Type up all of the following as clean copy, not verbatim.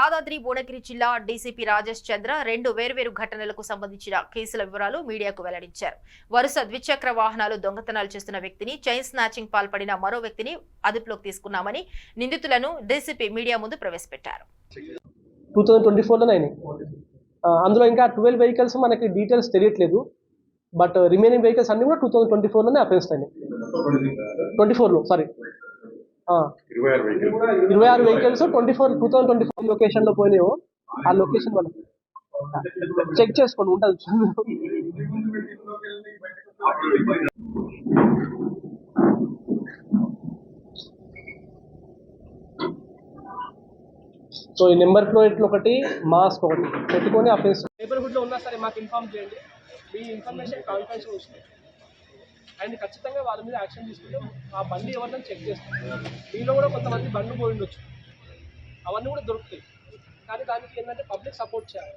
యాదాద్రి భువనగిరి జిల్లా డీసీపీ రాజేష్ చంద్ర రెండు వేర్వేరు ఘటనలకు సంబంధించిన కేసుల వివరాలు మీడియాకు వెల్లడించారు. వరుస ద్విచక్ర వాహనాలు దొంగతనాలు చేస్తున్న వ్యక్తిని, చైన్ స్నాచింగ్ పాల్పడిన మరో వ్యక్తిని అదుపులోకి తీసుకున్నామని నిందితులను డీసీపీ మీడియా ముందు ప్రవేశపెట్టారు. 2024లోనే అందులో ఇంకా 12 వెహికల్స్ మనకి డీటెయిల్స్ తెలియట్లేదు. బట్ రిమైనింగ్ వెహికల్స్ అన్ని కూడా 2024లోనే అఫెన్స్ అయినాయి. 24లో సారీ 26 వెహికల్స్ 2024 లొకేషన్ లో పోయినాయో ఆ లొకేషన్ వల్ల చెక్ చేసుకోండి ఉంటుంది. సో ఈ నెంబర్ ప్లేట్లు ఒకటి, మాస్క్ ఒకటి పెట్టుకొని అఫెన్స్ నైబర్హుడ్ లో ఉన్నా సరే మాకు ఇన్ఫార్మ్ చేయండి. మీ ఇన్ఫర్మేషన్ కాన్ఫిడెన్షియల్ వస్తుంది అండ్ ఖచ్చితంగా వాళ్ళ మీద యాక్షన్ తీసుకుంటే ఆ బండి ఎవరిని చెక్ చేస్తాం. మీలో కూడా కొంతమంది బండ్లు పోయి ఉండొచ్చు, అవన్నీ కూడా దొరుకుతాయి. కానీ దానికి ఏంటంటే పబ్లిక్ సపోర్ట్ చేయాలి.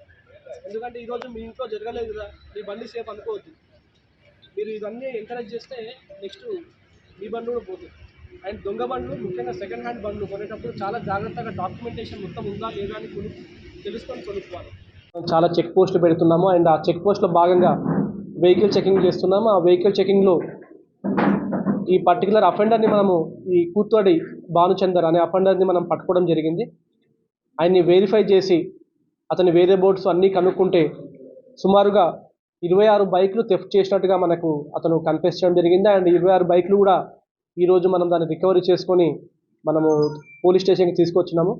ఎందుకంటే ఈరోజు మీ ఇంట్లో జరగలేదు కదా, మీ బండి సేఫ్ అనుకోవద్దు. మీరు ఇవన్నీ ఎంకరేజ్ చేస్తే నెక్స్ట్ మీ బండ్లు కూడా పోతుంది. అండ్ దొంగ బండ్లు, ముఖ్యంగా సెకండ్ హ్యాండ్ బండ్లు కొనేటప్పుడు చాలా జాగ్రత్తగా డాక్యుమెంటేషన్ మొత్తం ఉందా లేదా అని తెలుసుకొని కొనుక్కోవాలి. చాలా చెక్ పోస్టులు పెడుతున్నాము అండ్ ఆ చెక్ పోస్ట్లో భాగంగా వెహికల్ చెకింగ్ చేస్తున్నాము. ఆ వెహికల్ చెకింగ్లో ఈ పర్టికులర్ అఫెండర్ని మనము ఈ కూత్తోడి భానుచందర్ అనే అఫెండర్ని మనం పట్టుకోవడం జరిగింది. ఆయన్ని వెరిఫై చేసి అతని వేరే బోర్డ్స్ అన్నీ కనుక్కుంటే సుమారుగా 26 బైకులు థెఫ్ట్ చేసినట్టుగా మనకు అతను కన్ఫెస్ చేయడం జరిగింది. అండ్ 26 బైకులు కూడా ఈరోజు మనం దాన్ని రికవరీ చేసుకొని మనము పోలీస్ స్టేషన్కి తీసుకొచ్చినాము.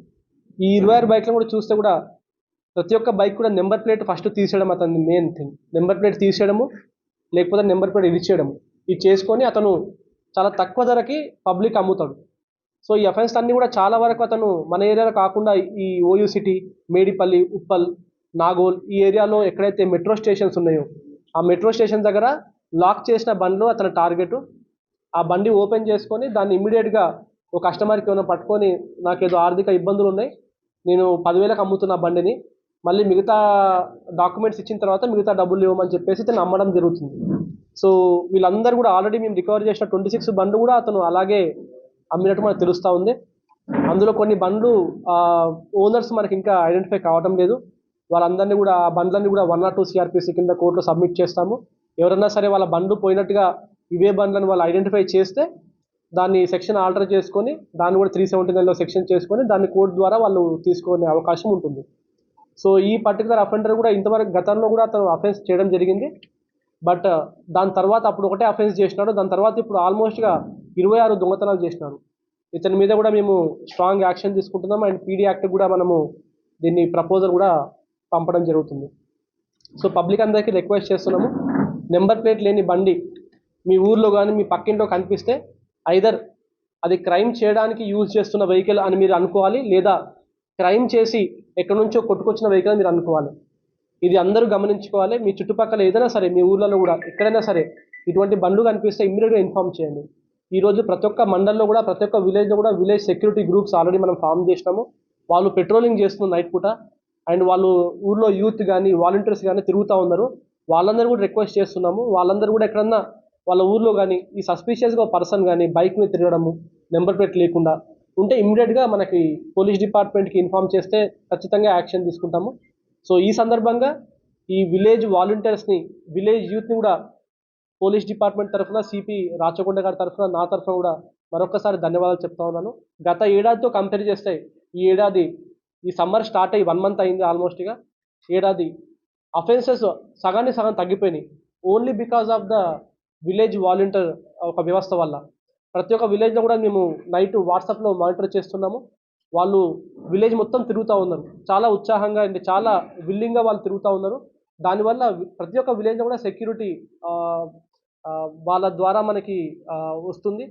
ఈ 26 బైక్లను కూడా చూస్తే కూడా ప్రతి ఒక్క బైక్ కూడా నెంబర్ ప్లేట్ ఫస్ట్ తీసేయడం అతని మెయిన్ థింగ్. నెంబర్ ప్లేట్ తీసేయడము, లేకపోతే నెంబర్ ప్లేట్ ఇచ్చేయడము, ఇది చేసుకొని అతను చాలా తక్కువ ధరకి పబ్లిక్ అమ్ముతాడు. సో ఈ అఫెన్స్ అన్నీ కూడా చాలా వరకు అతను మన ఏరియాలో కాకుండా ఈ ఓయూ సిటీ, మేడిపల్లి, ఉప్పల్, నాగోల్ ఈ ఏరియాలో ఎక్కడైతే మెట్రో స్టేషన్స్ ఉన్నాయో ఆ మెట్రో స్టేషన్ దగ్గర లాక్ చేసిన బండ్లు అతని టార్గెట్. ఆ బండి ఓపెన్ చేసుకొని దాన్ని ఇమ్మీడియట్గా ఒక కస్టమర్కి ఏమైనా పట్టుకొని నాకేదో ఆర్థిక ఇబ్బందులు ఉన్నాయి, నేను 10,000కి అమ్ముతున్న బండిని, మళ్ళీ మిగతా డాక్యుమెంట్స్ ఇచ్చిన తర్వాత మిగతా డబ్బులు ఇవ్వమని చెప్పేసి అతను అమ్మడం జరుగుతుంది. సో వీళ్ళందరూ కూడా ఆల్రెడీ మేము రికవర్ చేసిన 26 బండ్లు కూడా అతను అలాగే అమ్మినట్టు మనకు తెలుస్తూ ఉంది. అందులో కొన్ని బండ్లు ఓనర్స్ మనకి ఇంకా ఐడెంటిఫై కావడం లేదు. వాళ్ళందరినీ కూడా ఆ బండ్లన్నీ కూడా 102 CRPC కింద కోర్టులో సబ్మిట్ చేస్తాము. ఎవరన్నా సరే వాళ్ళ బండ్లు పోయినట్టుగా ఇవే బండ్లను వాళ్ళు ఐడెంటిఫై చేస్తే దాన్ని సెక్షన్ ఆల్టర్ చేసుకొని దాన్ని కూడా 379లో సెక్షన్ చేసుకొని దాన్ని కోర్టు ద్వారా వాళ్ళు తీసుకునే అవకాశం ఉంటుంది. సో ఈ పర్టికులర్ అఫెండర్ కూడా ఇంతవరకు గతంలో కూడా అతను అఫెన్స్ చేయడం జరిగింది. బట్ దాని తర్వాత అప్పుడు ఒకటే అఫెన్స్ చేసినాడు, దాని తర్వాత ఇప్పుడు ఆల్మోస్ట్గా 26 దొంగతనాలు చేసినాడు. ఇతని మీద కూడా మేము స్ట్రాంగ్ యాక్షన్ తీసుకుంటున్నాం అండ్ పీడీ యాక్ట్ కూడా మనము దీన్ని ప్రపోజల్ కూడా పంపడం జరుగుతుంది. సో పబ్లిక్ అందరికీ రిక్వెస్ట్ చేస్తున్నాము, నెంబర్ ప్లేట్ లేని బండి మీ ఊర్లో కానీ మీ పక్కింట్లో కనిపిస్తే ఐదర్ అది క్రైమ్ చేయడానికి యూజ్ చేస్తున్న వెహికల్ అని మీరు అనుకోవాలి, లేదా క్రైమ్ చేసి ఎక్కడి నుంచో కొట్టుకొచ్చిన వెహికల్ మీరు అనుకోవాలి. ఇది అందరూ గమనించుకోవాలి. మీ చుట్టుపక్కల ఏదైనా సరే మీ ఊర్లలో కూడా ఎక్కడైనా సరే ఇటువంటి బండ్లు కనిపిస్తే ఇమ్మీడియట్గా ఇన్ఫార్మ్ చేయండి. ఈరోజు ప్రతి ఒక్క మండల్లో కూడా ప్రతి ఒక్క విలేజ్లో కూడా విలేజ్ సెక్యూరిటీ గ్రూప్స్ ఆల్రెడీ మనం ఫామ్ చేసినాము. వాళ్ళు పెట్రోలింగ్ చేస్తున్నారు నైట్ పూట అండ్ వాళ్ళు ఊర్లో యూత్ కానీ వాలంటీర్స్ కానీ తిరుగుతూ ఉన్నారు. వాళ్ళందరూ కూడా రిక్వెస్ట్ చేస్తున్నాము, వాళ్ళందరూ కూడా ఎక్కడన్నా వాళ్ళ ఊర్లో కానీ ఈ సస్పీషియస్గా పర్సన్ కానీ బైక్ మీద తిరగడము నెంబర్ ప్లేట్ లేకుండా ఉంటే ఇమ్మీడియట్గా మనకి పోలీస్ డిపార్ట్మెంట్కి ఇన్ఫార్మ్ చేస్తే ఖచ్చితంగా యాక్షన్ తీసుకుంటాము. సో ఈ సందర్భంగా ఈ విలేజ్ వాలంటీర్స్ని, విలేజ్ యూత్ని కూడా పోలీస్ డిపార్ట్మెంట్ తరఫున, సిపి రాచకొండ గారి తరఫున, నా తరఫున కూడా మరొకసారి ధన్యవాదాలు చెప్తా ఉన్నాను. గత ఏడాదితో కంపేర్ చేస్తే ఈ ఏడాది ఈ సమ్మర్ స్టార్ట్ అయ్యి 1 month అయింది ఆల్మోస్ట్గా. ఏడాది అఫెన్సెస్ సగానికి సగం తగ్గిపోయినాయి, only because of the village volunteer ఒక వ్యవస్థ వల్ల. ప్రతి ఒక్క విలేజ్లో కూడా మేము నైట్ వాట్సాప్లో మానిటర్ చేస్తున్నాము. వాళ్ళు విలేజ్ మొత్తం తిరుగుతూ ఉన్నారు, చాలా ఉత్సాహంగా అండ్ చాలా విల్లింగ్గా వాళ్ళు తిరుగుతూ ఉన్నారు. దానివల్ల ప్రతి ఒక్క విలేజ్లో కూడా సెక్యూరిటీ వాళ్ళ ద్వారా మనకి వస్తుంది.